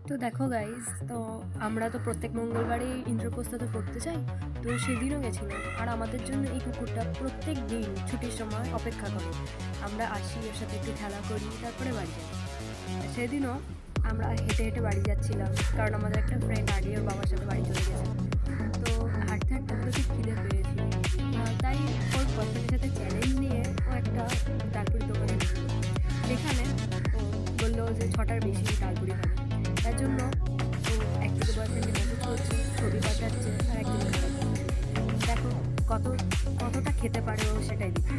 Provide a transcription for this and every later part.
তো দেখো গাইস, তো আমরা তো প্রত্যেক মঙ্গলবারই ইন্দ্রপ্রস্থতে পড়তে চাই। তো সেদিনও গেছিলাম, আর আমাদের জন্য এই কুকুরটা প্রত্যেক দিন ছুটির সময় অপেক্ষা করে। আমরা আসি, ওর সাথে একটু খেলা করি, তারপরে বাড়ি যাই। সেদিনও আমরা হেঁটে হেঁটে বাড়ি যাচ্ছিলাম, কারণ আমাদের একটা ফ্রেন্ড আগে ওর বাবার সাথে বাড়ি চলে গেছে। তো হাঁটতে হাঁটতে প্রচুর খিদে পেয়েছি, তাই ওর বয়ফ্রেন্ডের সাথে চ্যালেঞ্জ নিয়ে ও একটা ডালপুরি দোকানে ঢুকলো। সেখানে ও বললো যে 6টার বেশি ডালপুরি হবে। তার জন্য ও একদিকে বয়ফ্রেন্ডকে মেসেজ করছে, ছবি পাঠাচ্ছে, আর একদিকে খারাপ। দেখো কতটা খেতে পারে ও, সেটাই দেখি।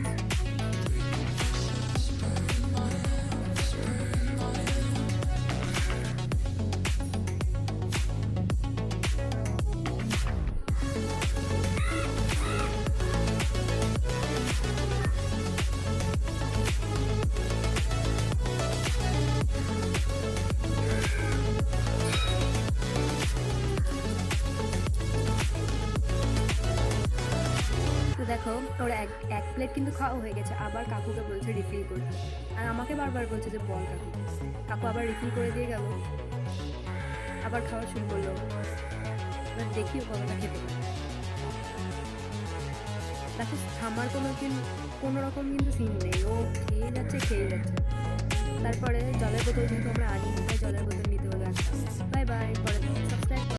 তো দেখো, ওর এক প্লেট কিন্তু খাওয়া হয়ে গেছে, আবার কাকুকে বলছে রিফিল করতে, আর আমাকে বারবার বলছে যে বল কাকু। কাকু আবার রিফিল করে দিয়ে গেল, আবার খাওয়া শুরু করলো। এবার দেখিও কতটা খেতে পারে। দেখো, থামার কোনো রকম কিন্তু সিন নেই, ও খেয়ে যাচ্ছে। তারপরে জলের বোতল যেহেতু আমরা আনি, তাই জলের বোতল নিতে হলো একটা। বাই বাই, পরে